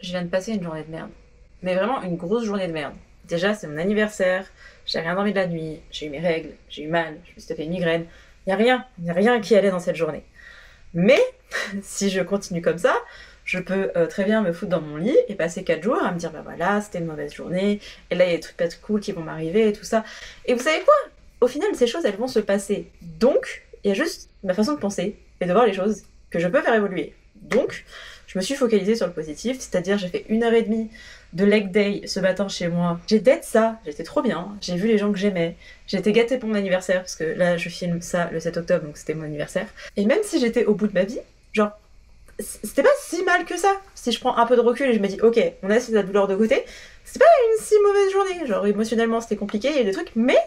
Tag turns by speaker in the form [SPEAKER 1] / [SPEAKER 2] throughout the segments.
[SPEAKER 1] je viens de passer une journée de merde. Mais vraiment une grosse journée de merde. Déjà, c'est mon anniversaire, j'ai rien dormi de la nuit, j'ai eu mes règles, j'ai eu mal, je me suis tapé une migraine. Y a rien qui allait dans cette journée. Mais, si je continue comme ça, je peux très bien me foutre dans mon lit et passer 4 jours à me dire, bah voilà, c'était une mauvaise journée, et là il y a des trucs pas cool qui vont m'arriver et tout ça. Et vous savez quoi? Au final, ces choses, elles vont se passer. Donc, il y a juste ma façon de penser et de voir les choses que je peux faire évoluer. Donc, je me suis focalisée sur le positif, c'est-à-dire j'ai fait 1h30 de leg day ce matin chez moi. J'ai date ça, j'étais trop bien, j'ai vu les gens que j'aimais, j'ai été gâtée pour mon anniversaire, parce que là je filme ça le 7 octobre, donc c'était mon anniversaire. Et même si j'étais au bout de ma vie, genre, c'était pas si mal que ça. Si je prends un peu de recul et je me dis, ok, on laisse la douleur de côté, c'est pas une si mauvaise journée. Genre émotionnellement c'était compliqué, il y a des trucs, mais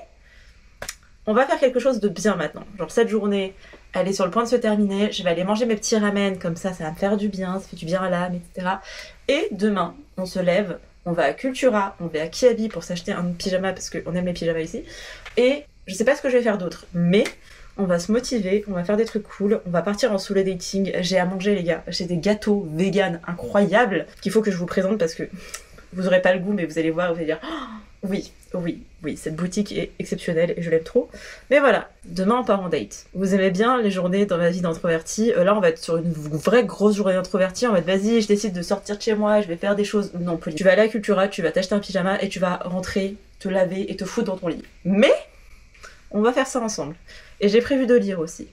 [SPEAKER 1] on va faire quelque chose de bien maintenant. Genre cette journée, elle est sur le point de se terminer, je vais aller manger mes petits ramen, comme ça va me faire du bien, ça fait du bien à l'âme, etc. Et demain, on se lève, on va à Cultura, on va à Kiabi pour s'acheter un pyjama, parce qu'on aime les pyjamas ici, et je sais pas ce que je vais faire d'autre, mais on va se motiver, on va faire des trucs cool, on va partir en solo dating, j'ai à manger les gars, j'ai des gâteaux vegan incroyables, qu'il faut que je vous présente parce que vous aurez pas le goût, mais vous allez voir, vous allez dire oh, oui, cette boutique est exceptionnelle et je l'aime trop. Mais voilà, demain on part en date. Vous aimez bien les journées dans ma vie d'introvertie, là on va être sur une vraie grosse journée d'introvertie, on va être vas-y, je décide de sortir de chez moi, je vais faire des choses. Non, Pauline, tu vas aller à Cultura, tu vas t'acheter un pyjama et tu vas rentrer, te laver et te foutre dans ton lit. Mais on va faire ça ensemble. Et j'ai prévu de lire aussi.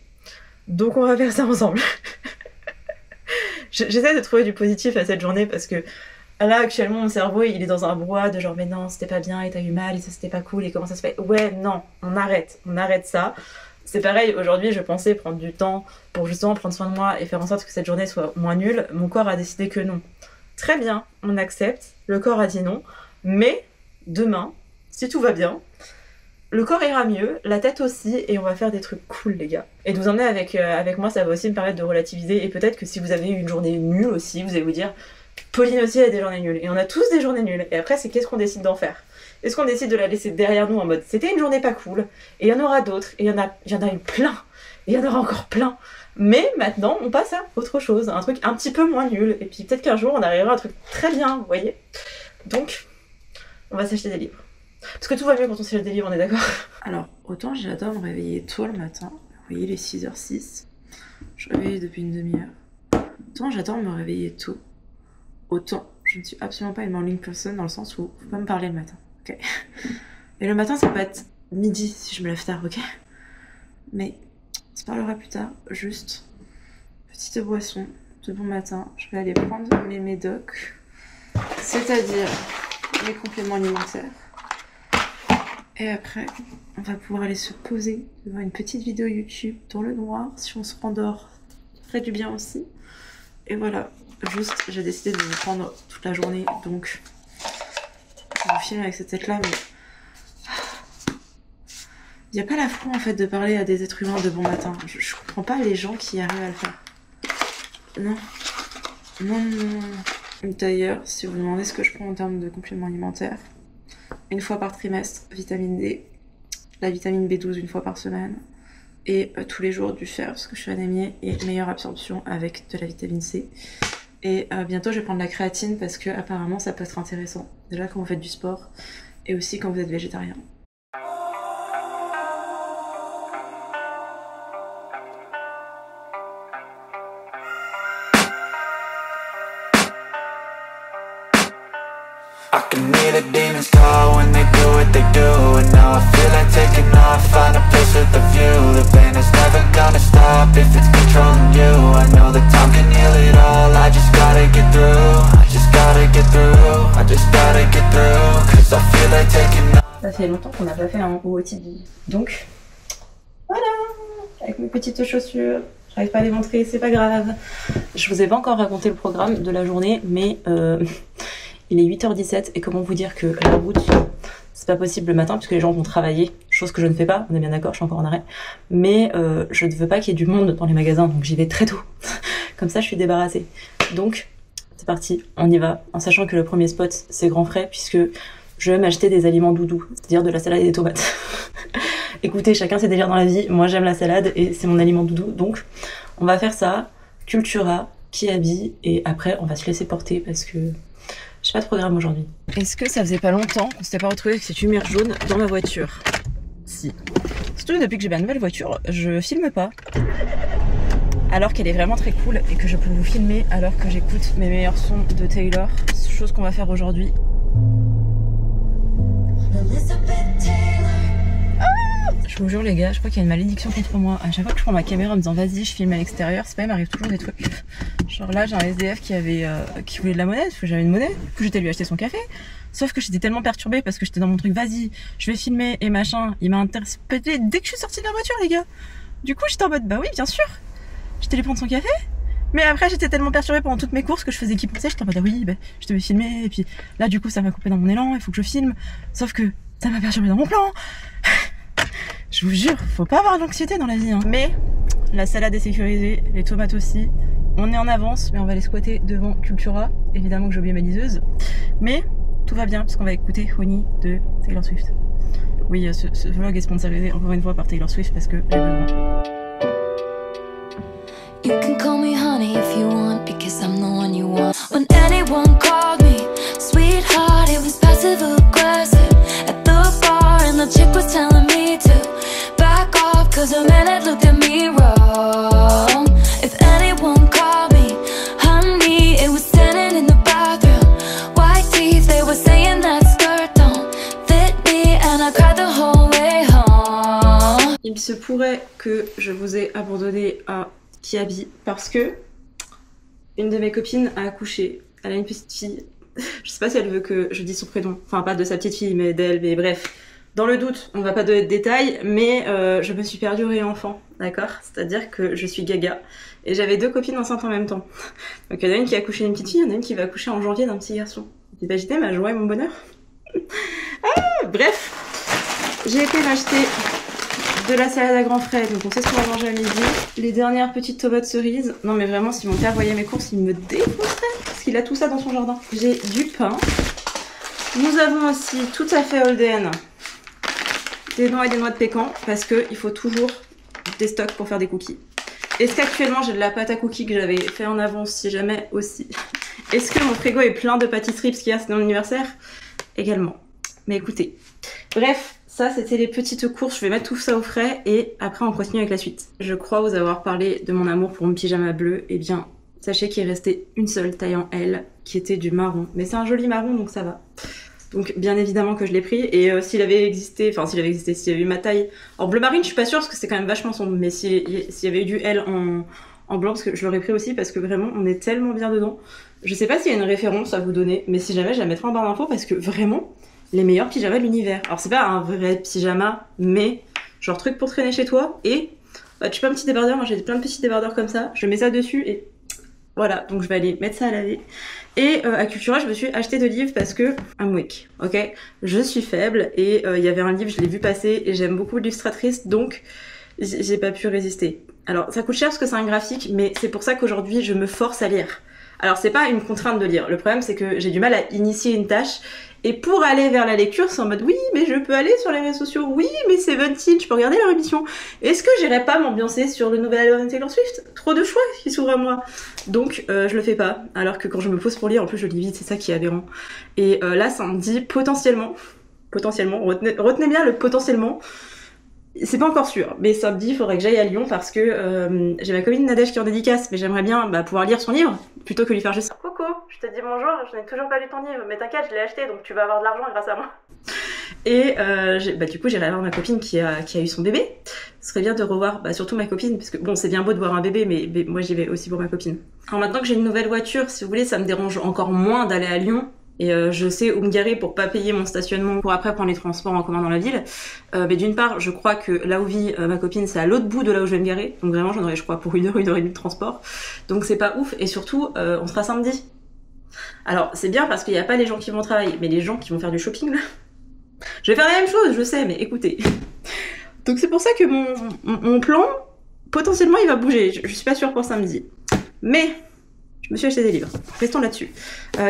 [SPEAKER 1] Donc on va faire ça ensemble. J'essaie de trouver du positif à cette journée parce que là, actuellement, mon cerveau, il est dans un brouhaha de genre, mais non, c'était pas bien, et t'as eu mal, et ça c'était pas cool, et comment ça se fait? Ouais, non, on arrête ça. C'est pareil, aujourd'hui, je pensais prendre du temps pour justement prendre soin de moi et faire en sorte que cette journée soit moins nulle. Mon corps a décidé que non. Très bien, on accepte, le corps a dit non, mais demain, si tout va bien, le corps ira mieux, la tête aussi, et on va faire des trucs cool, les gars. Et de vous emmener avec moi, ça va aussi me permettre de relativiser, et peut-être que si vous avez eu une journée nulle aussi, vous allez vous dire Pauline aussi a des journées nulles, et on a tous des journées nulles, et après c'est qu'est-ce qu'on décide d'en faire? Est-ce qu'on décide de la laisser derrière nous en mode c'était une journée pas cool, et il y en aura d'autres, et il y en a eu plein, et il y en aura encore plein, mais maintenant on passe à autre chose, un truc un petit peu moins nul, et puis peut-être qu'un jour on arrivera à un truc très bien, vous voyez? Donc, on va s'acheter des livres. Parce que tout va mieux quand on s'achète des livres, on est d'accord? Alors, autant j'adore me réveiller tôt le matin, vous voyez les 6h06, je réveille depuis une demi-heure, autant j'adore me réveiller tôt, autant je ne suis absolument pas une morning person dans le sens où faut pas me parler le matin, ok? Et le matin ça peut être midi si je me lève tard, ok? Mais on se parlera plus tard, juste petite boisson de bon matin, je vais aller prendre mes médocs, c'est-à-dire mes compléments alimentaires. Et après, on va pouvoir aller se poser devant une petite vidéo YouTube dans le noir. Si on se rendort, ça ferait du bien aussi. Et voilà, juste, j'ai décidé de vous prendre toute la journée, donc je vais vous filmer avec cette tête-là, mais il n'y a pas la foi en fait de parler à des êtres humains de bon matin. Je comprends pas les gens qui arrivent à le faire. Non. D'ailleurs, si vous vous demandez ce que je prends en termes de compléments alimentaires, une fois par trimestre, vitamine D, la vitamine B12 une fois par semaine, et tous les jours du fer parce que je suis anémiée et meilleure absorption avec de la vitamine C. Et bientôt je vais prendre la créatine parce que apparemment ça peut être intéressant, déjà quand vous faites du sport et aussi quand vous êtes végétarien.
[SPEAKER 2] I can hear the demons call when they do what they do. And now I feel like taking off, find a place with a view. The pain is never gonna stop if it's controlling you. I know that time can heal it all, I just gotta get through. I just gotta get through, I just gotta get through. Cause I feel like taking off.
[SPEAKER 1] Ça fait longtemps qu'on n'a pas fait un OOTD. Donc, voilà, avec mes petites chaussures. J'arrive pas à les montrer, c'est pas grave. Je vous ai pas encore raconté le programme de la journée, mais il est 8h17 et comment vous dire que la route, c'est pas possible le matin puisque les gens vont travailler, chose que je ne fais pas, on est bien d'accord, je suis encore en arrêt. Mais je ne veux pas qu'il y ait du monde dans les magasins, donc j'y vais très tôt. Comme ça, je suis débarrassée. Donc, c'est parti, on y va, en sachant que le premier spot, c'est Grand Frais, puisque je vais m'acheter des aliments doudous, c'est-à-dire de la salade et des tomates. Écoutez, chacun ses délires dans la vie, moi j'aime la salade et c'est mon aliment doudou, donc on va faire ça. Cultura, Kiabi et après on va se laisser porter parce que j'ai pas de programme aujourd'hui. Est-ce que ça faisait pas longtemps qu'on s'était pas retrouvé avec cette lumière jaune dans ma voiture? Si. Surtout depuis que j'ai ma nouvelle voiture, je filme pas. Alors qu'elle est vraiment très cool et que je peux vous filmer alors que j'écoute mes meilleurs sons de Taylor. Chose qu'on va faire aujourd'hui. Je vous jure les gars, je crois qu'il y a une malédiction contre moi. À chaque fois que je prends ma caméra en me disant vas-y je filme à l'extérieur, c'est pas, il m'arrive toujours des trucs. Genre là j'ai un SDF qui voulait de la monnaie, parce que j'avais une monnaie, du coup j'étais lui acheter son café. Sauf que j'étais tellement perturbée parce que j'étais dans mon truc vas-y, je vais filmer et machin. Il m'a interpellé dès que je suis sortie de la voiture les gars. Du coup j'étais en mode bah oui bien sûr. J'étais allée prendre son café. Mais après j'étais tellement perturbée pendant toutes mes courses que je faisais qui pensait, j'étais en mode oui bah, je devais filmer. Et puis là du coup ça m'a coupé dans mon élan, il faut que je filme. Sauf que ça m'a perturbée dans mon plan. Je vous jure, faut pas avoir d'anxiété dans la vie hein. Mais la salade est sécurisée, les tomates aussi. On est en avance, mais on va aller squatter devant Cultura. Évidemment que j'ai oublié ma liseuse. Mais tout va bien, parce qu'on va écouter Honey de Taylor Swift. Oui, ce vlog est sponsorisé encore une fois par Taylor Swift parce que j'ai besoin.
[SPEAKER 3] You can call me honey if you want, because I'm the one you want. When anyone called me sweetheart, it was passive aggressive. At the bar and the chick was telling me to back off, cause a man had looked at me wrong. If anyone called me honey, it was standing in the bathroom. White teeth, they were saying that skirt don't fit me, and I cried the whole way home.
[SPEAKER 1] Il se pourrait que je vous ai abandonné à Kiabi parce que une de mes copines a accouché. Elle a une petite fille. Je sais pas si elle veut que je dise son prénom. Enfin, pas de sa petite fille, mais d'elle. Mais bref. Dans le doute, on va pas donner de détails, mais je me suis perdue réenfant, d'accord? C'est-à-dire que je suis gaga. Et j'avais deux copines enceintes en même temps. Donc il y en a une qui a accouché d'une petite fille, il y en a une qui va accoucher en janvier d'un petit garçon. Imaginez ma joie et mon bonheur. Ah, bref, j'ai été m'acheter de la salade à grands frais, donc on sait ce qu'on va manger à midi. Les dernières petites tomates cerises. Non mais vraiment, si mon père voyait mes courses, il me défoncerait, parce qu'il a tout ça dans son jardin. J'ai du pain. Nous avons aussi tout à fait Holden des noix et des noix de pécan, parce qu'il faut toujours des stocks pour faire des cookies. Est-ce qu'actuellement j'ai de la pâte à cookies que j'avais fait en avance, si jamais aussi? Est-ce que mon frigo est plein de pâtisseries parce qu'hier c'était mon anniversaire? Également. Mais écoutez, bref, ça c'était les petites courses, je vais mettre tout ça au frais et après on continue avec la suite. Je crois vous avoir parlé de mon amour pour mon pyjama bleu, et bien sachez qu'il restait une seule taille en L qui était du marron, mais c'est un joli marron donc ça va. Donc bien évidemment que je l'ai pris, et s'il avait existé, s'il y avait eu ma taille en bleu marine, je suis pas sûre parce que c'est quand même vachement sombre, mais s'il y avait eu du L en blanc, parce que je l'aurais pris aussi parce que vraiment on est tellement bien dedans. Je sais pas s'il y a une référence à vous donner, mais si jamais je la mettrai en barre d'infos parce que vraiment les meilleurs pyjamas de l'univers. Alors c'est pas un vrai pyjama, mais genre truc pour traîner chez toi, et bah, tu peux un petit débardeur, moi j'ai plein de petits débardeurs comme ça, je mets ça dessus et voilà, donc je vais aller mettre ça à laver. Et à Cultura, je me suis acheté 2 livres parce que I'm weak, ok? Je suis faible et il y avait un livre, je l'ai vu passer et j'aime beaucoup l'illustratrice, donc j'ai pas pu résister. Alors ça coûte cher parce que c'est un graphique, mais c'est pour ça qu'aujourd'hui je me force à lire. Alors c'est pas une contrainte de lire, le problème c'est que j'ai du mal à initier une tâche, et pour aller vers la lecture c'est en mode oui mais je peux aller sur les réseaux sociaux, oui mais c'est 26, je peux regarder leur émission, est-ce que j'irais pas m'ambiancer sur le nouvel album de Taylor Swift? Trop de choix qui s'ouvrent à moi, donc je le fais pas, alors que quand je me pose pour lire, en plus je lis vite, c'est ça qui est aberrant. Et là ça me dit potentiellement, retenez bien le potentiellement, c'est pas encore sûr, mais samedi il faudrait que j'aille à Lyon parce que j'ai ma copine Nadège qui est en dédicace, mais j'aimerais bien pouvoir lire son livre plutôt que lui faire juste coucou, je te dis bonjour, je n'ai toujours pas lu ton livre, mais t'inquiète, je l'ai acheté donc tu vas avoir de l'argent grâce à moi. Et du coup j'irai voir ma copine qui a eu son bébé. Ce serait bien de revoir surtout ma copine, parce que bon c'est bien beau de voir un bébé, mais moi j'y vais aussi pour ma copine. Alors maintenant que j'ai une nouvelle voiture, si vous voulez, ça me dérange encore moins d'aller à Lyon. Et je sais où me garer pour pas payer mon stationnement pour après prendre les transports en commun dans la ville. Mais d'une part, je crois que là où vit ma copine, c'est à l'autre bout de là où je vais me garer. Donc vraiment, j'en aurai, je crois, pour 1 heure et demie de transport. Donc c'est pas ouf. Et surtout, on sera samedi. Alors c'est bien parce qu'il n'y a pas les gens qui vont travailler, mais les gens qui vont faire du shopping là. Je vais faire la même chose, je sais, mais écoutez. Donc c'est pour ça que mon plan, potentiellement, il va bouger. Je suis pas sûre pour samedi. Mais je me suis acheté des livres. Restons là-dessus.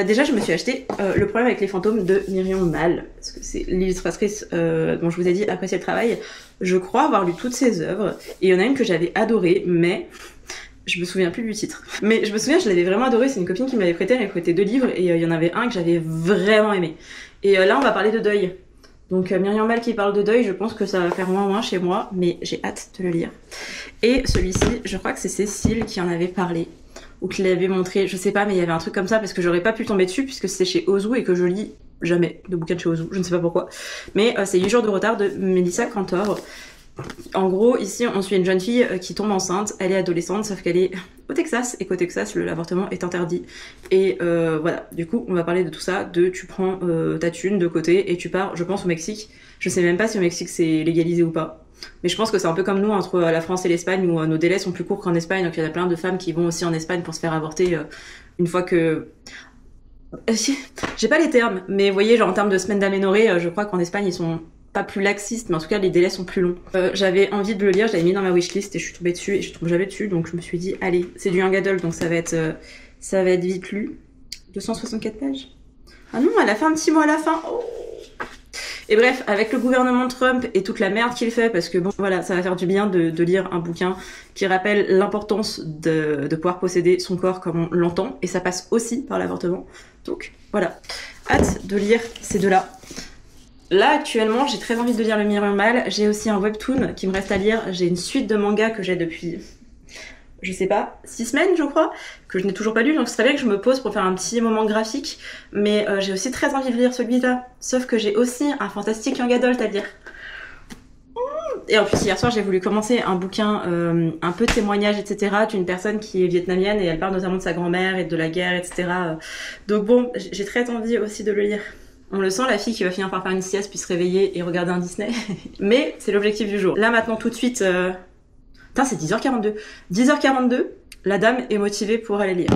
[SPEAKER 1] Déjà, je me suis acheté Le problème avec les fantômes de Myriam Mal, parce que c'est l'illustratrice dont je vous ai dit apprécier le travail. Je crois avoir lu toutes ses œuvres, et il y en a une que j'avais adorée, mais Je me souviens plus du titre. Mais je me souviens, je l'avais vraiment adoré. C'est une copine qui m'avait prêté. Elle m'avait prêté 2 livres et il y en avait un que j'avais vraiment aimé. Et là, on va parler de deuil. Donc Myriam Mal qui parle de deuil, je pense que ça va faire moins chez moi, mais j'ai hâte de le lire. Et celui-ci, je crois que c'est Cécile qui en avait parlé, ou qui l'avait montré, je sais pas, mais il y avait un truc comme ça, parce que j'aurais pas pu tomber dessus, puisque c'était chez Ozu et que je lis jamais de bouquins de chez Ozu, je ne sais pas pourquoi. Mais c'est 8 jours de retard de Melissa Cantor. En gros, ici, on suit une jeune fille qui tombe enceinte, elle est adolescente, sauf qu'elle est au Texas, et qu'au Texas, l'avortement est interdit. Et voilà, du coup, on va parler de tout ça, tu prends ta thune de côté, et tu pars, je pense, au Mexique. Je sais même pas si au Mexique c'est légalisé ou pas. Mais je pense que c'est un peu comme nous, entre la France et l'Espagne, où nos délais sont plus courts qu'en Espagne, donc il y en a plein de femmes qui vont aussi en Espagne pour se faire avorter une fois que... J'ai pas les termes, mais vous voyez, genre en termes de semaines d'aménorrhée, je crois qu'en Espagne, ils sont... pas plus laxiste, mais en tout cas les délais sont plus longs. J'avais envie de le lire, je l'avais mis dans ma wishlist et je suis tombée dessus et je tombe jamais dessus, donc je me suis dit allez, c'est du young adult donc ça va être vite lu. 264 pages. Ah non, elle a fait un petit mot à la fin. Oh. Et bref, avec le gouvernement Trump et toute la merde qu'il fait, parce que bon, voilà, ça va faire du bien de lire un bouquin qui rappelle l'importance de pouvoir posséder son corps comme on l'entend, et ça passe aussi par l'avortement. Donc voilà, hâte de lire ces deux-là. Là, actuellement, j'ai très envie de lire Le Myriam Mal. J'ai aussi un webtoon qui me reste à lire. J'ai une suite de mangas que j'ai depuis, je sais pas, 6 semaines, je crois, que je n'ai toujours pas lu. Donc, ce serait bien que je me pose pour faire un petit moment graphique. Mais j'ai aussi très envie de lire celui-là. Sauf que j'ai aussi un fantastique young adult à lire. Et en plus, hier soir, j'ai voulu commencer un bouquin, un peu témoignage, etc., d'une personne qui est vietnamienne et elle parle notamment de sa grand-mère et de la guerre, etc. Donc bon, j'ai très envie aussi de le lire. On le sent, la fille qui va finir par faire une sieste puis se réveiller et regarder un Disney. Mais c'est l'objectif du jour. Là maintenant tout de suite... Putain, c'est 10h42. 10h42, la dame est motivée pour aller lire.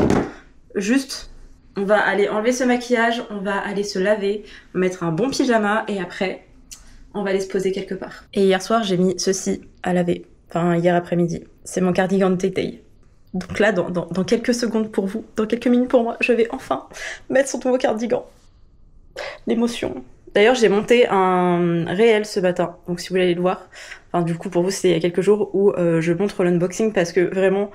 [SPEAKER 1] Juste, on va aller enlever ce maquillage, on va aller se laver, mettre un bon pyjama et après, on va aller se poser quelque part. Et hier soir, j'ai mis ceci à laver. Enfin, hier après-midi. C'est mon cardigan de Tay-Tay. Donc là, dans quelques secondes pour vous, dans quelques minutes pour moi, je vais enfin mettre son nouveau cardigan. L'émotion. D'ailleurs, j'ai monté un réel ce matin, donc si vous voulez aller le voir, enfin du coup pour vous c'était il y a quelques jours où je montre l'unboxing parce que vraiment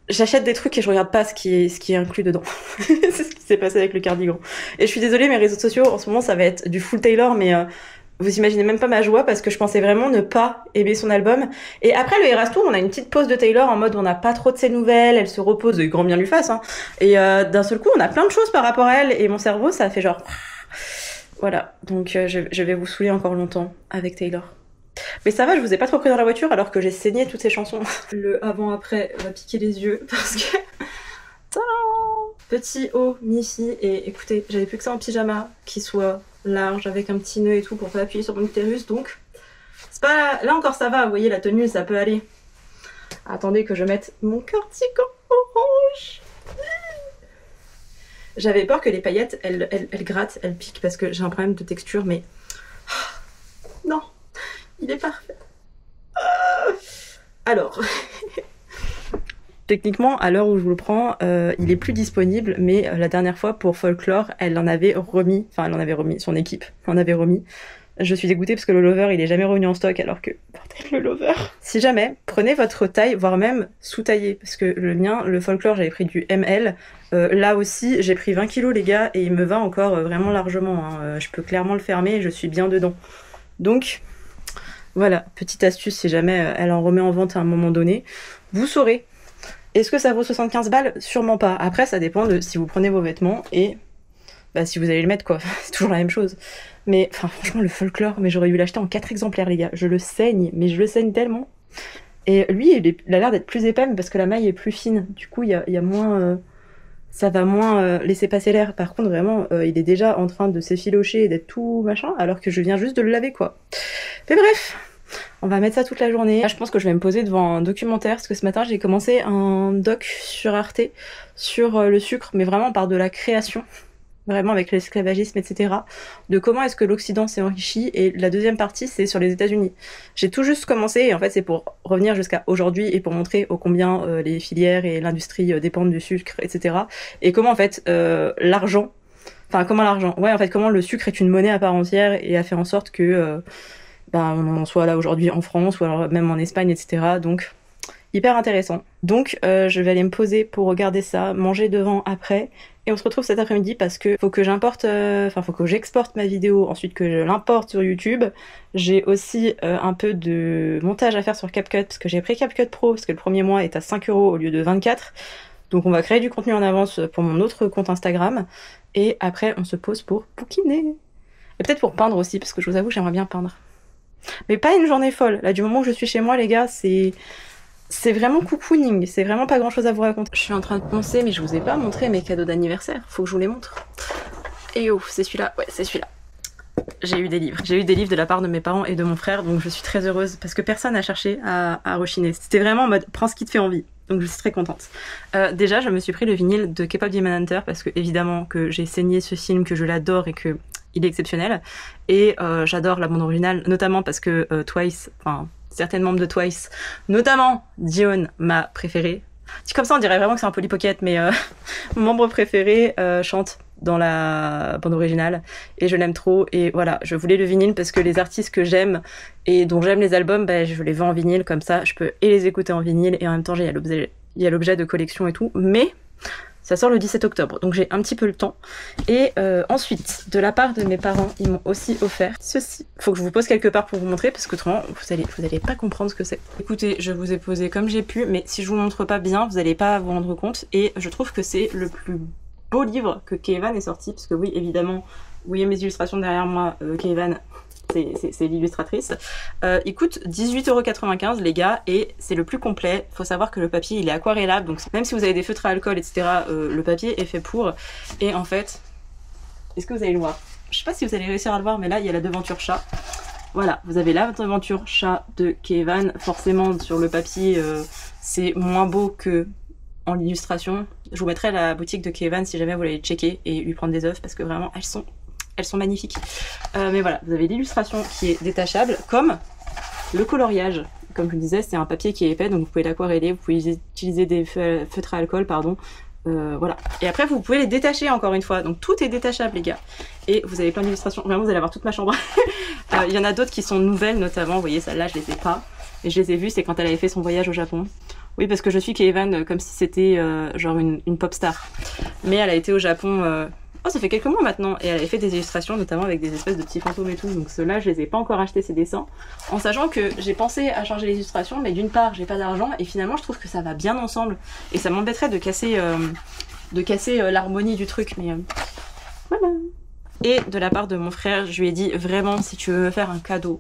[SPEAKER 1] j'achète des trucs et je regarde pas ce qui est inclus dedans. C'est ce qui s'est passé avec le cardigan. Et je suis désolée, mes réseaux sociaux en ce moment ça va être du full Taylor, mais vous imaginez même pas ma joie parce que je pensais vraiment ne pas aimer son album. Et après le Eras Tour, on a une petite pause de Taylor en mode on n'a pas trop de ses nouvelles, elle se repose, et grand bien lui fasse. Hein. Et d'un seul coup, on a plein de choses par rapport à elle et mon cerveau ça fait genre... Voilà, donc je vais vous saouler encore longtemps avec Taylor. Mais ça va, je vous ai pas trop pris dans la voiture alors que j'ai saigné toutes ces chansons. Le avant-après va piquer les yeux parce que... Tadam, petit haut, mi-fi, et écoutez, j'avais plus que ça en pyjama qui soit large avec un petit nœud et tout pour pas appuyer sur mon utérus, donc... C'est pas... Là encore ça va, vous voyez, la tenue ça peut aller. Attendez que je mette mon cardigan orange. J'avais peur que les paillettes, elles grattent, elles piquent parce que j'ai un problème de texture, mais... Non, il est parfait. Alors... Techniquement, à l'heure où je vous le prends, il est plus disponible, mais la dernière fois, pour Folklore, elle en avait remis, son équipe en avait remis. Je suis dégoûtée parce que le Lover, il est jamais revenu en stock, alors que... Bordel, le Lover. Si jamais, prenez votre taille, voire même sous-taillé, parce que le mien, le Folklore, j'avais pris du ML. Là aussi, j'ai pris 20 kilos, les gars, et il me va encore vraiment largement. Hein. Je peux clairement le fermer et je suis bien dedans. Donc, voilà, petite astuce, si jamais elle en remet en vente à un moment donné, vous saurez. Est-ce que ça vaut 75 balles? Sûrement pas. Après, ça dépend de si vous prenez vos vêtements et bah, si vous allez le mettre, quoi. C'est toujours la même chose. Mais enfin, franchement, le Folklore, mais j'aurais dû l'acheter en 4 exemplaires, les gars. Je le saigne, mais je le saigne tellement. Et lui, il a l'air d'être plus épais parce que la maille est plus fine. Du coup, il y a moins... ça va moins laisser passer l'air. Par contre, vraiment, il est déjà en train de s'effilocher et d'être tout machin, alors que je viens juste de le laver, quoi. Mais bref, on va mettre ça toute la journée. Là, je pense que je vais me poser devant un documentaire, parce que ce matin, j'ai commencé un doc sur Arte, sur le sucre, mais vraiment par de la création. Vraiment avec l'esclavagisme, etc. De comment est-ce que l'Occident s'est enrichi. Et la deuxième partie, c'est sur les États-Unis. J'ai tout juste commencé, et en fait, c'est pour revenir jusqu'à aujourd'hui et pour montrer ô combien les filières et l'industrie dépendent du sucre, etc. Et comment, en fait, l'argent... Enfin, comment l'argent... Ouais, en fait, comment le sucre est une monnaie à part entière et a fait en sorte que... on en soit là aujourd'hui en France, ou alors même en Espagne, etc. Donc, hyper intéressant. Donc je vais aller me poser pour regarder ça, manger devant après. Et on se retrouve cet après-midi parce que faut que faut que j'exporte ma vidéo, ensuite que je l'importe sur YouTube. J'ai aussi un peu de montage à faire sur CapCut parce que j'ai pris CapCut Pro parce que le premier mois est à 5 € au lieu de 24. Donc on va créer du contenu en avance pour mon autre compte Instagram. Et après on se pose pour bouquiner. Et peut-être pour peindre aussi parce que je vous avoue j'aimerais bien peindre. Mais pas une journée folle. Là du moment où je suis chez moi les gars c'est vraiment cocooning, c'est vraiment pas grand chose à vous raconter. Je suis en train de penser, mais je vous ai pas montré mes cadeaux d'anniversaire, faut que je vous les montre. Et oh, c'est celui-là, ouais, c'est celui-là. J'ai eu des livres. J'ai eu des livres de la part de mes parents et de mon frère, donc je suis très heureuse parce que personne n'a cherché à rechiner. C'était vraiment en mode prends ce qui te fait envie. Donc je suis très contente. Déjà, je me suis pris le vinyle de K-pop Demon Hunter parce que évidemment que j'ai saigné ce film, que je l'adore et que il est exceptionnel. Et j'adore la bande originale, notamment parce que Twice, enfin certains membres de Twice, notamment Jiyeon, ma préférée. Dit comme ça, on dirait vraiment que c'est un Polly Pocket, mais mon membre préféré chante dans la bande originale et je l'aime trop. Et voilà, je voulais le vinyle parce que les artistes que j'aime et dont j'aime les albums, bah, je les veux en vinyle, comme ça je peux et les écouter en vinyle et en même temps il y a l'objet de collection et tout. Mais ça sort le 17 octobre, donc j'ai un petit peu le temps. Et ensuite, de la part de mes parents, ils m'ont aussi offert ceci. Faut que je vous pose quelque part pour vous montrer, parce qu'autrement, vous allez pas comprendre ce que c'est. Écoutez, je vous ai posé comme j'ai pu, mais si je vous montre pas bien, vous allez pas vous rendre compte. Et je trouve que c'est le plus beau livre que K-Evan ait sorti, parce que oui, évidemment, vous voyez mes illustrations derrière moi, K-Evan, c'est l'illustratrice. Il coûte 18,95 € les gars et c'est le plus complet. Faut savoir que le papier il est aquarellable, donc même si vous avez des feutres à alcool etc, le papier est fait pour. Et en fait, est-ce que vous allez le voir? Je sais pas si vous allez réussir à le voir, mais là il y a la devanture chat. Voilà, vous avez la devanture chat de K-Evan. Forcément sur le papier c'est moins beau que en illustration. Je vous mettrai la boutique de K-Evan si jamais vous voulez checker et lui prendre des œufs parce que vraiment elles sont magnifiques. Mais voilà, vous avez l'illustration qui est détachable, comme le coloriage. Comme je vous disais, c'est un papier qui est épais, donc vous pouvez l'aquareller, vous pouvez utiliser des feutres à alcool, pardon. Voilà. Et après, vous pouvez les détacher encore une fois. Donc tout est détachable, les gars. Et vous avez plein d'illustrations. Vraiment, vous allez avoir toute ma chambre. Il y en a d'autres qui sont nouvelles, notamment. Vous voyez, celle-là, je les ai pas. Et je les ai vues, c'est quand elle avait fait son voyage au Japon. Oui, parce que je suis K-Evan comme si c'était genre une pop star. Mais elle a été au Japon... Oh, ça fait quelques mois maintenant, et elle avait fait des illustrations, notamment avec des espèces de petits fantômes et tout, donc ceux-là, je les ai pas encore achetés, ces dessins, en sachant que j'ai pensé à changer les illustrations, mais d'une part, j'ai pas d'argent, et finalement, je trouve que ça va bien ensemble, et ça m'embêterait de casser l'harmonie du truc, mais voilà. Et de la part de mon frère, je lui ai dit, vraiment, si tu veux me faire un cadeau,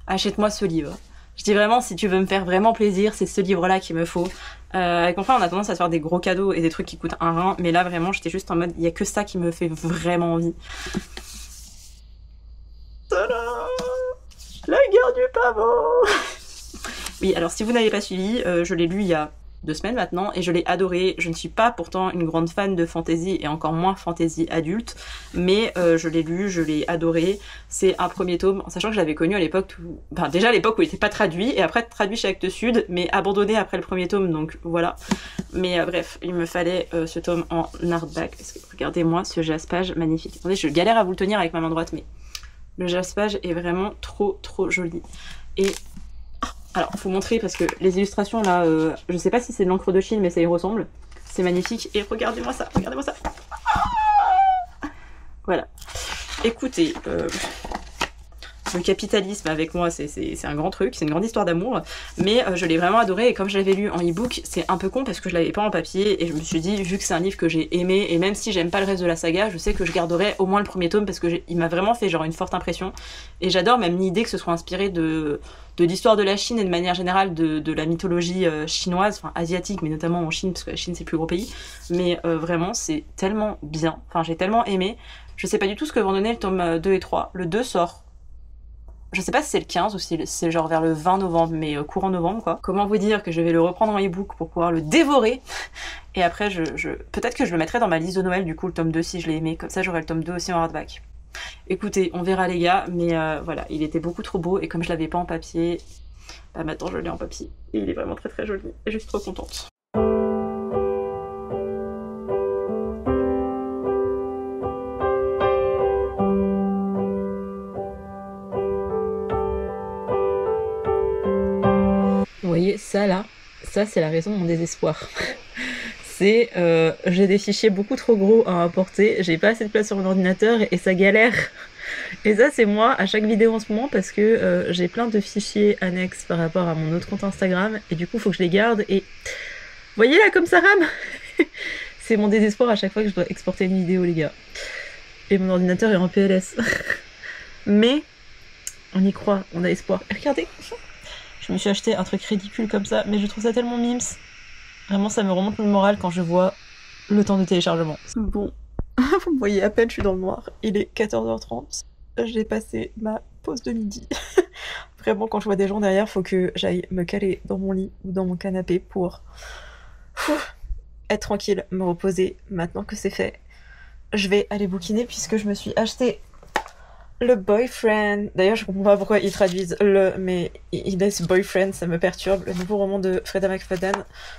[SPEAKER 1] achète-moi ce livre. Je dis vraiment, si tu veux me faire vraiment plaisir, c'est ce livre-là qu'il me faut. Avec mon frère, on a tendance à se faire des gros cadeaux et des trucs qui coûtent un rein, mais là, vraiment, j'étais juste en mode, il y a que ça qui me fait vraiment envie. Tada, la guerre du pavot. Oui, alors si vous n'avez pas suivi, je l'ai lu il y a 2 semaines maintenant et je l'ai adoré. Je ne suis pas pourtant une grande fan de fantasy et encore moins fantasy adulte, mais je l'ai lu, je l'ai adoré. C'est un premier tome, en sachant que je l'avais connu à l'époque où... Enfin, déjà à l'époque où il n'était pas traduit et après traduit chez Actes Sud, mais abandonné après le premier tome, donc voilà. Mais bref, il me fallait ce tome en hardback parce que regardez-moi ce jaspage magnifique. Attendez, je galère à vous le tenir avec ma main droite, mais le jaspage est vraiment trop joli. Et alors, faut montrer parce que les illustrations là, je sais pas si c'est de l'encre de Chine, mais ça y ressemble. C'est magnifique. Et regardez-moi ça, regardez-moi ça. Voilà. Écoutez, le capitalisme avec moi, c'est un grand truc, c'est une grande histoire d'amour, mais je l'ai vraiment adoré et comme je l'avais lu en e-book, c'est un peu con parce que je l'avais pas en papier et je me suis dit, vu que c'est un livre que j'ai aimé et même si j'aime pas le reste de la saga, je sais que je garderai au moins le premier tome parce que il m'a vraiment fait genre une forte impression et j'adore même l'idée que ce soit inspiré de l'histoire de la Chine et de manière générale de la mythologie chinoise, enfin asiatique, mais notamment en Chine parce que la Chine c'est le plus gros pays, mais vraiment c'est tellement bien, enfin j'ai tellement aimé, je sais pas du tout ce que vont donner le tome 2 et 3, le 2 sort. Je sais pas si c'est le 15 ou si c'est genre vers le 20 novembre, mais courant novembre quoi. Comment vous dire que je vais le reprendre en e-book pour pouvoir le dévorer. Et après, peut-être que je le mettrai dans ma liste de Noël, du coup, le tome 2 si je l'ai aimé. Comme ça, j'aurai le tome 2 aussi en hardback. Écoutez, on verra les gars, mais voilà, il était beaucoup trop beau. Et comme je l'avais pas en papier, bah maintenant je l'ai en papier. Et il est vraiment très joli. Et je suis trop contente. Vous voyez, ça ça c'est la raison de mon désespoir. C'est j'ai des fichiers beaucoup trop gros à importer, j'ai pas assez de place sur mon ordinateur et ça galère. Et ça c'est moi à chaque vidéo en ce moment parce que j'ai plein de fichiers annexes par rapport à mon autre compte Instagram et du coup faut que je les garde et... Voyez là comme ça rame. C'est mon désespoir à chaque fois que je dois exporter une vidéo les gars. Et mon ordinateur est en PLS. Mais on y croit, on a espoir. Et regardez, je me suis acheté un truc ridicule comme ça, mais je trouve ça tellement mimes. Vraiment, ça me remonte le moral quand je vois le temps de téléchargement. Bon, vous me voyez à peine, je suis dans le noir. Il est 14h30. J'ai passé ma pause de midi. Vraiment, quand je vois des gens derrière, faut que j'aille me caler dans mon lit ou dans mon canapé pour être tranquille, me reposer. Maintenant que c'est fait, je vais aller bouquiner puisque je me suis acheté le boyfriend. D'ailleurs, je comprends pas pourquoi ils traduisent le, mais ils laissent boyfriend, ça me perturbe. Le nouveau roman de Freda McFadden.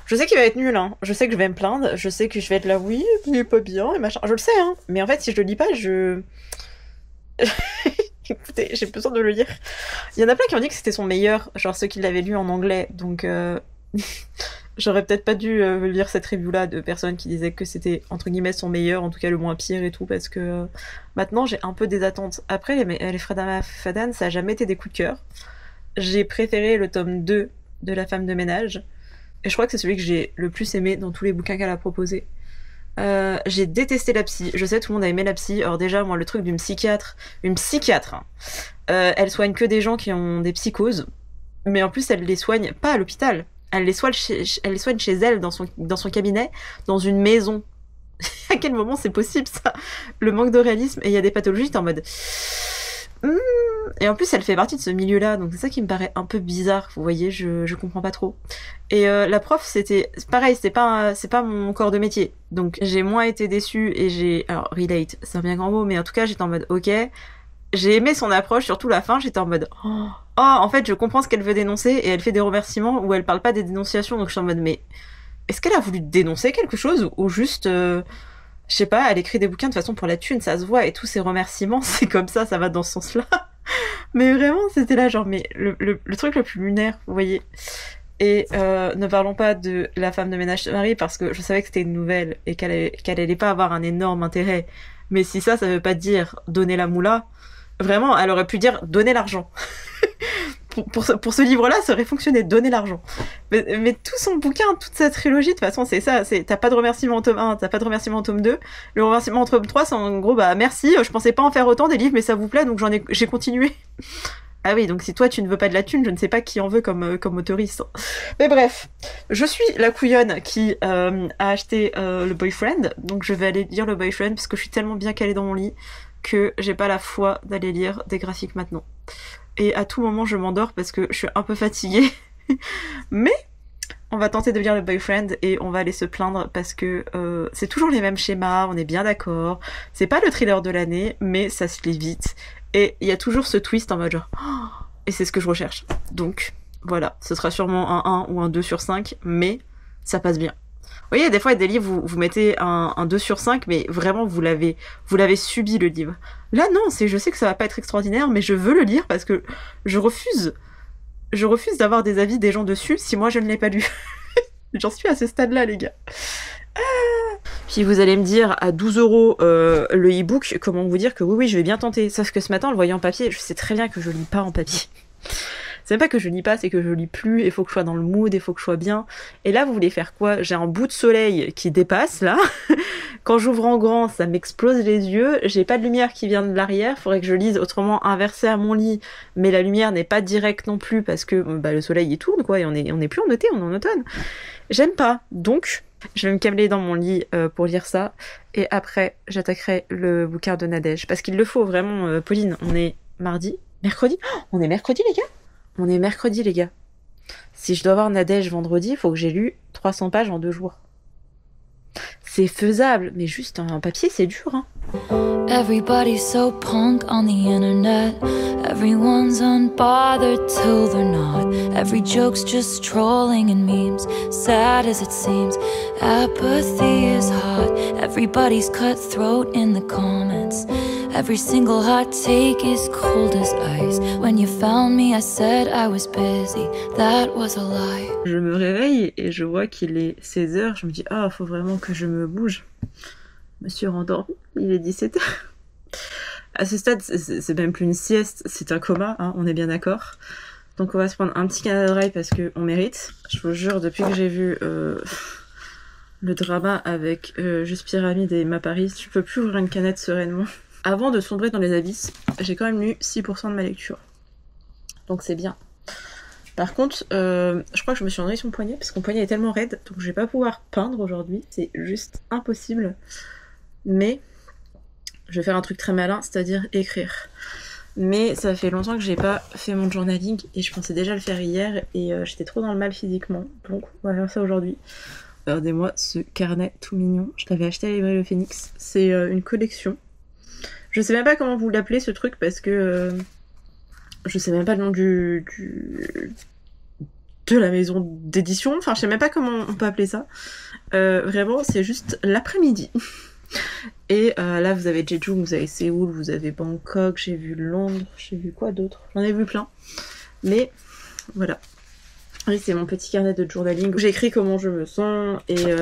[SPEAKER 1] Je sais qu'il va être nul, hein. Je sais que je vais me plaindre. Je sais que je vais être là, oui, il est pas bien et machin. Je le sais, hein. Mais en fait, si je le lis pas, Écoutez, j'ai besoin de le lire. Il y en a plein qui ont dit que c'était son meilleur, genre ceux qui l'avaient lu en anglais. Donc, j'aurais peut-être pas dû lire cette review-là de personnes qui disaient que c'était, entre guillemets, son meilleur, en tout cas le moins pire et tout, parce que maintenant j'ai un peu des attentes. Après, les Freda McFadden, ça a jamais été des coups de cœur. J'ai préféré le tome 2 de La femme de ménage, et je crois que c'est celui que j'ai le plus aimé dans tous les bouquins qu'elle a proposés. J'ai détesté la psy. Je sais, tout le monde a aimé la psy. Alors déjà, moi, le truc d'une psychiatre, hein. Elle soigne que des gens qui ont des psychoses, mais en plus, elle les soigne pas à l'hôpital. Elle les soigne chez elle, dans son cabinet, dans une maison. À quel moment c'est possible, ça? Le manque de réalisme. Et il y a des pathologies, t'es en mode... Et en plus, elle fait partie de ce milieu-là, donc c'est ça qui me paraît un peu bizarre, vous voyez, je comprends pas trop. Et la prof, c'est pareil, c'est pas mon corps de métier. Donc j'ai moins été déçue et j'ai... Alors, relate, c'est un bien grand mot, mais en tout cas, j'étais en mode, ok... J'ai aimé son approche, surtout la fin, j'étais en mode oh, en fait je comprends ce qu'elle veut dénoncer et elle fait des remerciements où elle parle pas des dénonciations, donc je suis en mode mais est-ce qu'elle a voulu dénoncer quelque chose ou juste je sais pas, elle écrit des bouquins de façon pour la thune, ça se voit, et tous ses remerciements c'est comme ça va dans ce sens-là. Mais vraiment c'était là genre mais le truc le plus lunaire, vous voyez. Et ne parlons pas de La femme de ménage de Marie parce que je savais que c'était une nouvelle et qu'elle allait pas avoir un énorme intérêt. Mais si ça veut pas dire donner la moula, vraiment, elle aurait pu dire donner l'argent. pour ce livre-là, ça aurait fonctionné, donner l'argent. Mais tout son bouquin, toute sa trilogie, de toute façon, c'est ça. T'as pas de remerciement en tome 1, t'as pas de remerciement en tome 2. Le remerciement en tome 3, c'est en gros, bah merci, je pensais pas en faire autant des livres, mais ça vous plaît, donc j'ai continué. Ah oui, donc si toi tu ne veux pas de la thune, je ne sais pas qui en veut comme autoriste. Mais bref, je suis la couillonne qui a acheté le boyfriend, donc je vais aller lire le boyfriend parce que je suis tellement bien calée dans mon lit que j'ai pas la foi d'aller lire des graphiques maintenant. Et à tout moment je m'endors parce que je suis un peu fatiguée. Mais on va tenter de lire le boyfriend et on va aller se plaindre parce que c'est toujours les mêmes schémas, on est bien d'accord. C'est pas le thriller de l'année, mais ça se lit vite. Et il y a toujours ce twist en mode genre... Oh, et c'est ce que je recherche. Donc, voilà. Ce sera sûrement un 1 ou un 2 sur 5, mais ça passe bien. Vous voyez, des fois, il y a des livres où vous mettez un 2 sur 5, mais vraiment, vous l'avez subi, le livre. Là, non, je sais que ça va pas être extraordinaire, mais je veux le lire parce que je refuse d'avoir des avis des gens dessus si moi, je ne l'ai pas lu. J'en suis à ce stade-là, les gars. Puis vous allez me dire à 12 € le e-book, comment vous dire que oui, je vais bien tenter. Sauf que ce matin, en le voyant en papier, je sais très bien que je lis pas en papier. C'est même pas que je lis pas, c'est que je lis plus, il faut que je sois dans le mood, il faut que je sois bien. Et là, vous voulez faire quoi? J'ai un bout de soleil qui dépasse, là. Quand j'ouvre en grand, ça m'explose les yeux. J'ai pas de lumière qui vient de l'arrière, faudrait que je lise autrement inversé à mon lit. Mais la lumière n'est pas directe non plus, parce que le soleil, il tourne, quoi, et on est plus en été, on est en automne. J'aime pas, donc... Je vais me cameler dans mon lit pour lire ça. Et après, j'attaquerai le bouquin de Nadège. Parce qu'il le faut, vraiment. Pauline, on est mercredi. Oh, on est mercredi, les gars. On est mercredi, les gars. Si je dois voir Nadège vendredi, il faut que j'ai lu 300 pages en 2 jours. C'est faisable, mais juste un papier, c'est dur, hein.
[SPEAKER 3] Everybody's so punk on the internet. Everyone's unbothered till they're not. Every joke's just trolling and memes. Sad as it seems, apathy is hot. Everybody's cutthroat in the comments. Every single hot take is cold as ice. When you found me, I said I was busy. That was a lie.
[SPEAKER 1] Je me réveille et je vois qu'il est 16h. Je me dis, ah, faut vraiment que je me bouge. Je me suis rendormie, il est 17h. À ce stade, c'est même plus une sieste, c'est un coma, hein, on est bien d'accord. Donc on va se prendre un petit Canada Dry parce qu'on mérite. Je vous jure, depuis que j'ai vu le drama avec Juste Pyramide et Ma Paris, je peux plus ouvrir une canette sereinement. Avant de sombrer dans les abysses, j'ai quand même lu 6% de ma lecture. Donc c'est bien. Par contre, je crois que je me suis endormie sur mon poignet parce que mon poignet est tellement raide, donc je vais pas pouvoir peindre aujourd'hui, c'est juste impossible. Mais je vais faire un truc très malin, c'est-à-dire écrire. Mais ça fait longtemps que j'ai pas fait mon journaling et je pensais déjà le faire hier et j'étais trop dans le mal physiquement. Donc on va faire ça aujourd'hui. Regardez-moi ce carnet tout mignon. Je l'avais acheté à la librairie Le Phénix. C'est une collection. Je sais même pas comment vous l'appelez ce truc parce que je sais même pas le nom de la maison d'édition. Enfin, je sais même pas comment on peut appeler ça. Vraiment, c'est juste l'après-midi. Et là vous avez Jeju, vous avez Séoul, vous avez Bangkok, j'ai vu Londres, j'ai vu quoi d'autre? J'en ai vu plein. Mais voilà. Oui, c'est mon petit carnet de journaling où j'écris comment je me sens et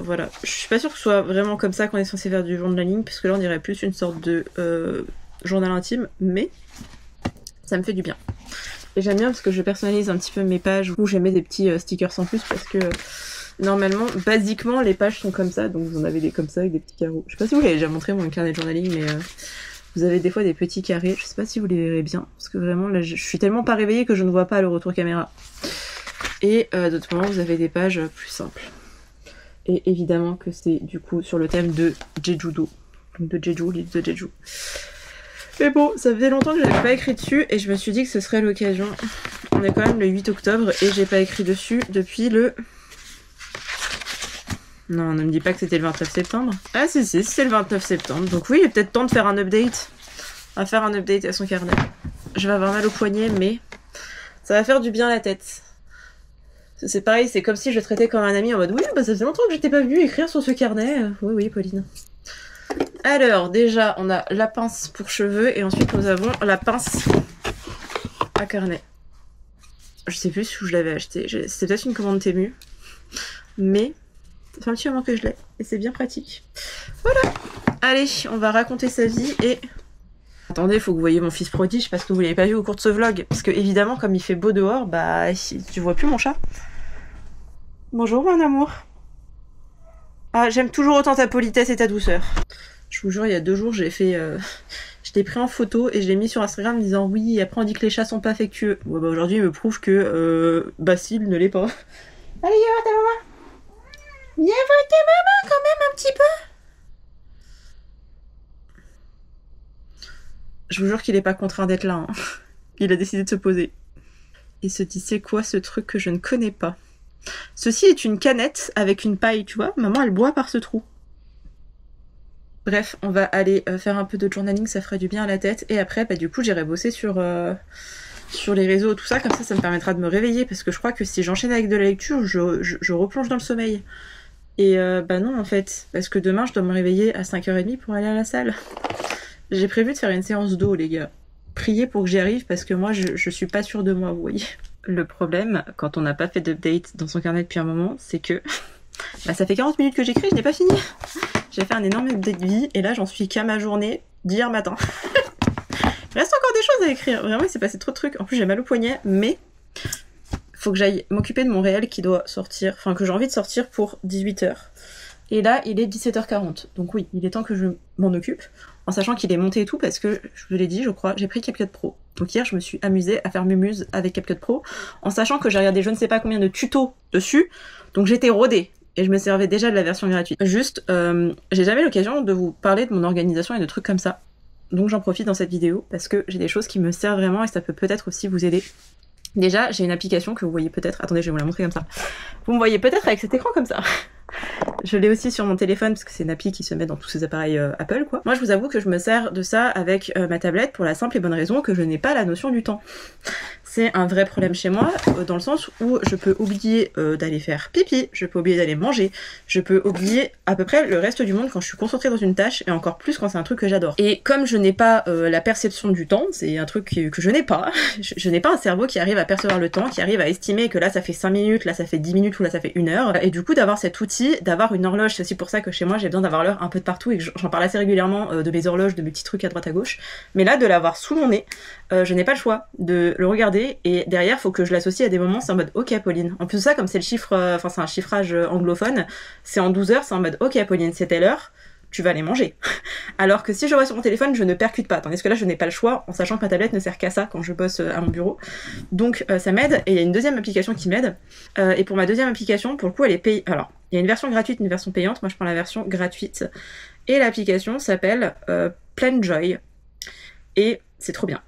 [SPEAKER 1] voilà. Je suis pas sûre que ce soit vraiment comme ça qu'on est censé faire du journaling parce que là on dirait plus une sorte de journal intime, mais ça me fait du bien. Et j'aime bien parce que je personnalise un petit peu mes pages où j'ai mis des petits stickers en plus parce que normalement, basiquement, les pages sont comme ça, donc vous en avez des comme ça avec des petits carreaux. Je sais pas si vous l'avez déjà montré mon carnet de journaling, mais vous avez des fois des petits carrés. Je sais pas si vous les verrez bien, parce que vraiment là, je suis tellement pas réveillée que je ne vois pas le retour caméra. Et d'autres moments, vous avez des pages plus simples. Et évidemment que c'est du coup sur le thème de Jeju-do, donc de Jeju, l'île de Jeju. Mais bon, ça faisait longtemps que j'avais pas écrit dessus et je me suis dit que ce serait l'occasion. On est quand même le 8 octobre et j'ai pas écrit dessus depuis le... Non, ne me dis pas que c'était le 29 septembre. Ah si, c'est le 29 septembre. Donc oui, il est peut-être temps de faire un update. On va faire un update à son carnet. Je vais avoir mal au poignet, mais ça va faire du bien à la tête. C'est pareil, c'est comme si je le traitais comme un ami en mode oui, bah ça faisait longtemps que j'étais pas venue écrire sur ce carnet. Oui, oui, Pauline. Alors, déjà, on a la pince pour cheveux et ensuite nous avons la pince à carnet. Je sais plus où je l'avais acheté. C'était peut-être une commande Temu. Mais... ça fait un petit moment que je l'ai et c'est bien pratique. Voilà. Allez, on va raconter sa vie et... Attendez, faut que vous voyez mon fils prodige parce que vous l'avez pas vu au cours de ce vlog. Parce que évidemment, comme il fait beau dehors, bah tu vois plus mon chat. Bonjour mon amour. Ah, j'aime toujours autant ta politesse et ta douceur. Je vous jure, il y a 2 jours, j'ai fait... je l'ai pris en photo et je l'ai mis sur Instagram en disant oui, après on dit que les chats sont pas affectueux. Bon, bah aujourd'hui, il me prouve que Basile ne l'est pas. Allez, viens voir ta maman. Viens voir ta maman quand même un petit peu. Je vous jure qu'il est pas contraint d'être là. Hein. Il a décidé de se poser. Il se dit c'est quoi ce truc que je ne connais pas? Ceci est une canette avec une paille, tu vois. Maman elle boit par ce trou. Bref, on va aller faire un peu de journaling, ça ferait du bien à la tête. Et après, bah du coup j'irai bosser sur les réseaux, tout ça. Comme ça me permettra de me réveiller. Parce que je crois que si j'enchaîne avec de la lecture, je replonge dans le sommeil. Et bah non en fait, parce que demain je dois me réveiller à 5h30 pour aller à la salle. J'ai prévu de faire une séance d'eau les gars. Priez pour que j'y arrive parce que moi je suis pas sûre de moi, vous voyez. Le problème, quand on n'a pas fait d'update dans son carnet depuis un moment, c'est que bah, ça fait 40 minutes que j'écris, je n'ai pas fini. J'ai fait un énorme update de vie et là j'en suis qu'à ma journée d'hier matin. Il reste encore des choses à écrire, vraiment il s'est passé trop de trucs. En plus j'ai mal au poignet, mais... faut que j'aille m'occuper de mon réel qui doit sortir, enfin que j'ai envie de sortir pour 18h. Et là, il est 17h40. Donc oui, il est temps que je m'en occupe, en sachant qu'il est monté et tout, parce que, je vous l'ai dit, je crois, j'ai pris CapCut Pro. Donc hier, je me suis amusée à faire mes muses avec CapCut Pro, en sachant que j'ai regardé je ne sais pas combien de tutos dessus, donc j'étais rodée. Et je me servais déjà de la version gratuite. Juste, j'ai jamais l'occasion de vous parler de mon organisation et de trucs comme ça. Donc j'en profite dans cette vidéo, parce que j'ai des choses qui me servent vraiment et ça peut peut-être aussi vous aider. Déjà, j'ai une application que vous voyez peut-être... Attendez, je vais vous la montrer comme ça. Vous me voyez peut-être avec cet écran comme ça. Je l'ai aussi sur mon téléphone parce que c'est une appli qui se met dans tous ces appareils Apple quoi. Moi je vous avoue que je me sers de ça avec ma tablette pour la simple et bonne raison que je n'ai pas la notion du temps. C'est un vrai problème chez moi, dans le sens où je peux oublier d'aller faire pipi, je peux oublier d'aller manger, je peux oublier à peu près le reste du monde quand je suis concentrée dans une tâche, et encore plus quand c'est un truc que j'adore. Et comme je n'ai pas la perception du temps, c'est un truc que je n'ai pas, je n'ai pas un cerveau qui arrive à percevoir le temps, qui arrive à estimer que là ça fait 5 minutes, là ça fait 10 minutes ou là ça fait 1 heure, et du coup d'avoir cet outil, d'avoir une horloge, c'est aussi pour ça que chez moi j'ai besoin d'avoir l'heure un peu de partout, et que j'en parle assez régulièrement de mes horloges, de mes petits trucs à droite à gauche, mais là de l'avoir sous mon nez, je n'ai pas le choix de le regarder, et derrière faut que je l'associe à des moments, c'est en mode ok Pauline. En plus de ça, comme c'est le chiffre, enfin c'est un chiffrage anglophone, c'est en 12 heures, c'est en mode ok Pauline, c'est telle heure, tu vas aller manger. Alors que si je vois sur mon téléphone, je ne percute pas, tandis que là je n'ai pas le choix, en sachant que ma tablette ne sert qu'à ça quand je bosse à mon bureau. Donc ça m'aide, et il y a une deuxième application qui m'aide, et pour ma deuxième application, pour le coup elle est payée. Alors, il y a une version gratuite, une version payante, moi je prends la version gratuite, et l'application s'appelle Planjoy, et c'est trop bien.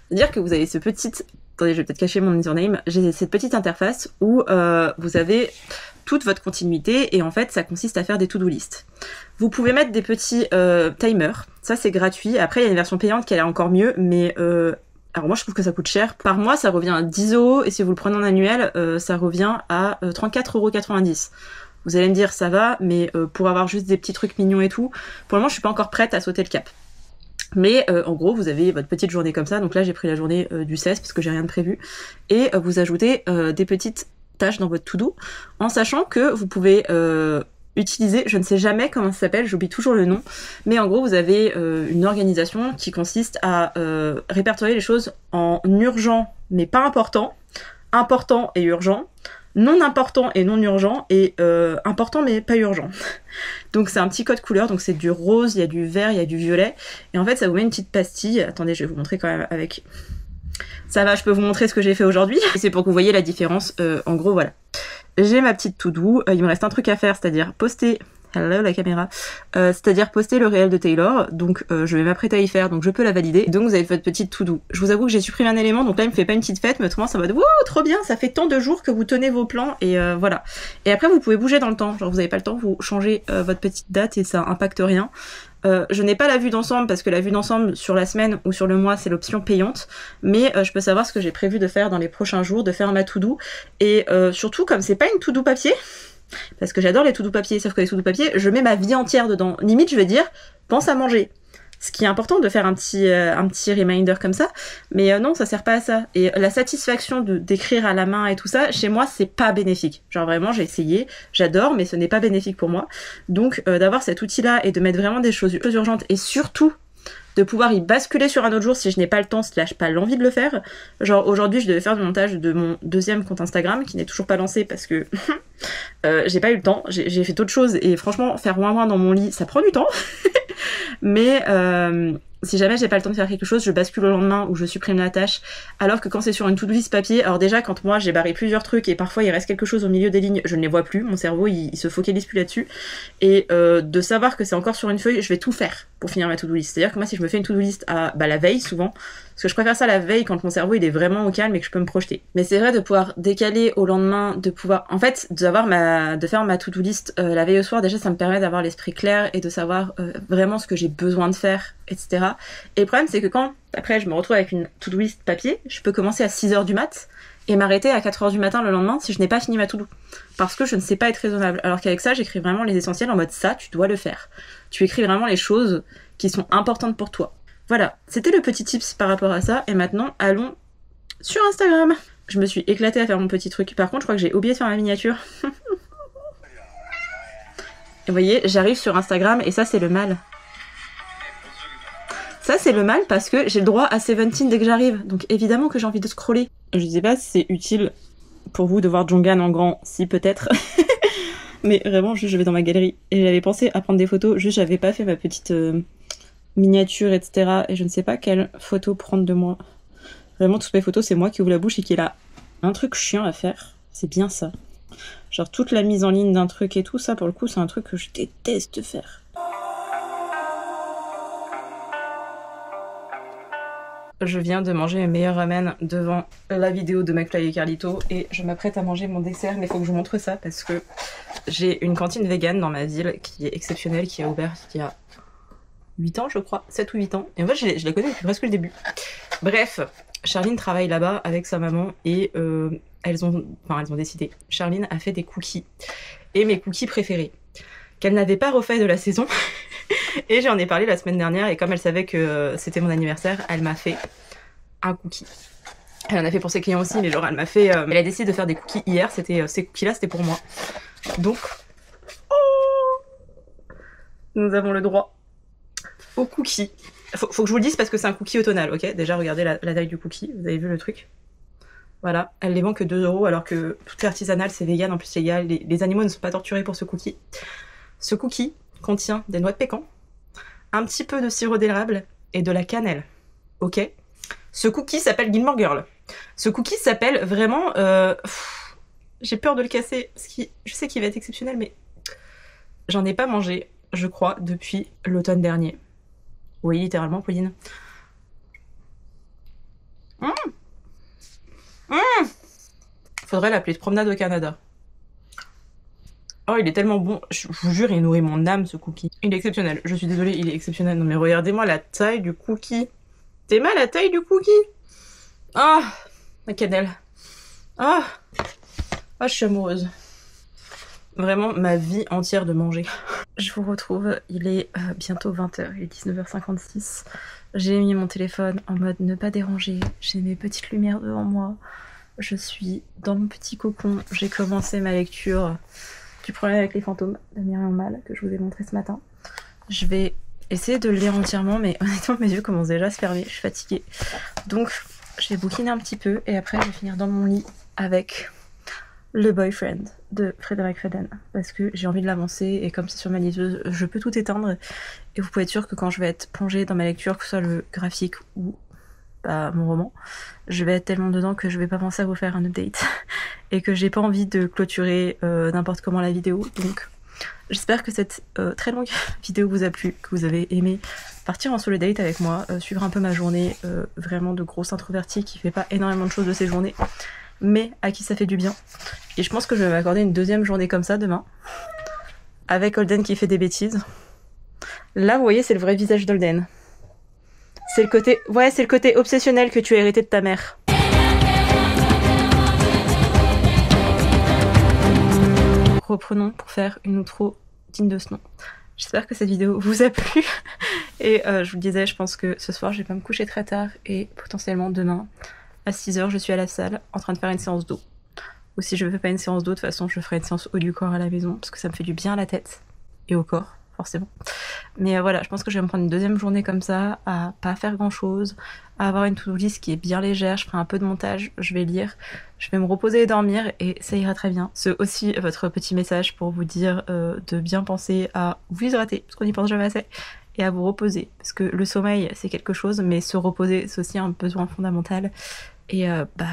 [SPEAKER 1] C'est-à-dire que vous avez ce petit... Attendez, je vais peut-être cacher mon username. J'ai cette petite interface où vous avez toute votre continuité, et en fait ça consiste à faire des to-do list. Vous pouvez mettre des petits timers, ça c'est gratuit. Après il y a une version payante qui est encore mieux, mais alors moi je trouve que ça coûte cher. Par mois ça revient à 10 €, et si vous le prenez en annuel, ça revient à 34,90 €. Vous allez me dire ça va, mais pour avoir juste des petits trucs mignons et tout, pour le moment je suis pas encore prête à sauter le cap. Mais en gros vous avez votre petite journée comme ça, donc là j'ai pris la journée du 16 parce que j'ai rien de prévu, et vous ajoutez des petites tâches dans votre to-do, en sachant que vous pouvez utiliser, je ne sais jamais comment ça s'appelle, j'oublie toujours le nom, mais en gros vous avez une organisation qui consiste à répertorier les choses en urgent mais pas important, important et urgent, non important et non urgent, et important mais pas urgent. Donc c'est un petit code couleur, donc c'est du rose, il y a du vert, il y a du violet, et en fait ça vous met une petite pastille. Attendez, je vais vous montrer quand même avec... Ça va, je peux vous montrer ce que j'ai fait aujourd'hui, c'est pour que vous voyez la différence. En gros voilà, j'ai ma petite to-do, il me reste un truc à faire, c'est-à-dire poster... Hello la caméra, c'est-à-dire poster le réel de Taylor, donc je vais m'apprêter à y faire, donc je peux la valider. Donc vous avez votre petite to-do. Je vous avoue que j'ai supprimé un élément, donc là il me fait pas une petite fête, mais autrement ça va de wouh trop bien, ça fait tant de jours que vous tenez vos plans, et voilà. Et après vous pouvez bouger dans le temps, genre vous avez pas le temps, vous changez votre petite date et ça impacte rien. Je n'ai pas la vue d'ensemble parce que la vue d'ensemble sur la semaine ou sur le mois c'est l'option payante, mais je peux savoir ce que j'ai prévu de faire dans les prochains jours, de faire ma to-do, et surtout comme c'est pas une to-do papier, parce que j'adore les to-do papier, sauf que les to-do papier, je mets ma vie entière dedans. Limite, je vais dire, pense à manger. Ce qui est important de faire un petit reminder comme ça, mais non, ça sert pas à ça. Et la satisfaction d'écrire à la main et tout ça, chez moi, c'est pas bénéfique. Genre vraiment, j'ai essayé, j'adore, mais ce n'est pas bénéfique pour moi. Donc d'avoir cet outil-là et de mettre vraiment des choses urgentes, et surtout de pouvoir y basculer sur un autre jour si je n'ai pas le temps, slash pas l'envie de le faire. Genre aujourd'hui je devais faire du montage de mon deuxième compte Instagram qui n'est toujours pas lancé parce que j'ai pas eu le temps, j'ai fait d'autres choses, et franchement faire ouin dans mon lit ça prend du temps. Mais si jamais j'ai pas le temps de faire quelque chose, je bascule au lendemain ou je supprime la tâche. Alors que quand c'est sur une to-do list papier, alors déjà quand moi j'ai barré plusieurs trucs et parfois il reste quelque chose au milieu des lignes, je ne les vois plus, mon cerveau il se focalise plus là-dessus. Et de savoir que c'est encore sur une feuille, je vais tout faire pour finir ma to-do list. C'est-à-dire que moi si je me fais une to-do list à la veille souvent, parce que je préfère ça la veille quand mon cerveau il est vraiment au calme et que je peux me projeter. Mais c'est vrai de pouvoir décaler au lendemain, de pouvoir... En fait, de faire ma to-do list la veille au soir, déjà ça me permet d'avoir l'esprit clair et de savoir vraiment ce que j'ai besoin de faire, etc. Et le problème c'est que quand, après je me retrouve avec une to-do list papier, je peux commencer à 6h du mat et m'arrêter à 4h du matin le lendemain si je n'ai pas fini ma to-do. Parce que je ne sais pas être raisonnable. Alors qu'avec ça, j'écris vraiment les essentiels en mode ça, tu dois le faire. Tu écris vraiment les choses qui sont importantes pour toi. Voilà, c'était le petit tips par rapport à ça, et maintenant allons sur Instagram. Je me suis éclatée à faire mon petit truc. Par contre, je crois que j'ai oublié de faire ma miniature. Et vous voyez, j'arrive sur Instagram et ça c'est le mal. Ça c'est le mal parce que j'ai le droit à 17 dès que j'arrive, donc évidemment que j'ai envie de scroller. Je sais pas si c'est utile pour vous de voir Jonghan en grand, si peut-être. Mais vraiment, juste je vais dans ma galerie et j'avais pensé à prendre des photos, juste j'avais pas fait ma petite... miniature, etc. Et je ne sais pas quelle photo prendre de moi. Vraiment, toutes mes photos, c'est moi qui ouvre la bouche et qui est là. Un truc chiant à faire, c'est bien ça. Genre toute la mise en ligne d'un truc et tout ça, pour le coup, c'est un truc que je déteste faire. Je viens de manger mes meilleurs ramen devant la vidéo de McFly et Carlito et je m'apprête à manger mon dessert, mais il faut que je vous montre ça parce que J'ai une cantine vegan dans ma ville qui est exceptionnelle, qui a ouvert il y a 8 ans je crois, 7 ou 8 ans. Et en fait je la connais depuis presque le début. Bref, Charline travaille là-bas avec sa maman et elles ont décidé. Charline a fait des cookies. Et mes cookies préférés. Qu'elle n'avait pas refait de la saison. Et j'en ai parlé la semaine dernière et comme elle savait que c'était mon anniversaire, elle m'a fait un cookie. Elle en a fait pour ses clients aussi, mais genre elle m'a fait... elle a décidé de faire des cookies hier, c'était ces cookies-là, c'était pour moi. Donc... Oh, nous avons le droit au cookie. Faut que je vous le dise parce que c'est un cookie automnal, ok? Déjà, regardez la taille du cookie, vous avez vu le truc? Voilà, elle les vend que 2 € alors que tout est artisanal, c'est vegan, en plus c'est légal, les animaux ne sont pas torturés pour ce cookie. Ce cookie contient des noix de pécan, un petit peu de sirop d'érable et de la cannelle, ok? Ce cookie s'appelle Gilmore Girl. Ce cookie s'appelle vraiment... j'ai peur de le casser, parce que je sais qu'il va être exceptionnel, mais j'en ai pas mangé, je crois, depuis l'automne dernier. Oui, littéralement, Pauline. Faudrait l'appeler promenade au Canada. Oh, il est tellement bon. Je vous jure, il nourrit mon âme, ce cookie. Il est exceptionnel. Je suis désolée, il est exceptionnel. Non mais regardez-moi la taille du cookie. T'aimes la taille du cookie? Ah, la cannelle. Ah, je suis amoureuse. Vraiment ma vie entière de manger. Je vous retrouve, il est bientôt 20h, il est 19h56. J'ai mis mon téléphone en mode ne pas déranger. J'ai mes petites lumières devant moi. Je suis dans mon petit cocon. J'ai commencé ma lecture du problème avec les fantômes de Myriam Mal que je vous ai montré ce matin. Je vais essayer de le lire entièrement, mais honnêtement mes yeux commencent déjà à se fermer. Je suis fatiguée. Donc je vais bouquiner un petit peu et après je vais finir dans mon lit avec Le Boyfriend de Frédéric Faden parce que j'ai envie de l'avancer et comme c'est sur ma liseuse, je peux tout éteindre et vous pouvez être sûr que quand je vais être plongée dans ma lecture, que ce soit le graphique ou mon roman, je vais être tellement dedans que je vais pas penser à vous faire un update et que j'ai pas envie de clôturer n'importe comment la vidéo. Donc j'espère que cette très longue vidéo vous a plu, que vous avez aimé partir en solo date avec moi, suivre un peu ma journée vraiment de grosse introvertie qui fait pas énormément de choses de ses journées mais à qui ça fait du bien. Et je pense que je vais m'accorder une deuxième journée comme ça demain avec Holden qui fait des bêtises. Là vous voyez c'est le vrai visage d'Holden. C'est le côté... Ouais, c'est le côté obsessionnel que tu as hérité de ta mère. Reprenons pour faire une outro digne de ce nom. J'espère que cette vidéo vous a plu. Et je vous le disais, je pense que ce soir, je vais pas me coucher très tard. Et potentiellement demain, à 6h, je suis à la salle en train de faire une séance d'eau. Ou si je ne fais pas une séance d'eau, de toute façon, je ferai une séance haut du corps à la maison. Parce que ça me fait du bien à la tête et au corps. Forcément. Mais voilà, je pense que je vais me prendre une deuxième journée comme ça, à pas faire grand chose, à avoir une to-do list qui est bien légère, je ferai un peu de montage, je vais lire, je vais me reposer et dormir et ça ira très bien. C'est aussi votre petit message pour vous dire de bien penser à vous hydrater, parce qu'on n'y pense jamais assez, et à vous reposer, parce que le sommeil c'est quelque chose, mais se reposer c'est aussi un besoin fondamental. Et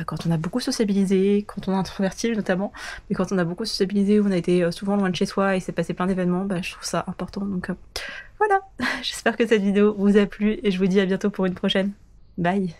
[SPEAKER 1] quand on a beaucoup sociabilisé, quand on est introverti notamment, mais quand on a beaucoup sociabilisé, on a été souvent loin de chez soi et s'est passé plein d'événements, je trouve ça important. Donc voilà, j'espère que cette vidéo vous a plu et je vous dis à bientôt pour une prochaine. Bye!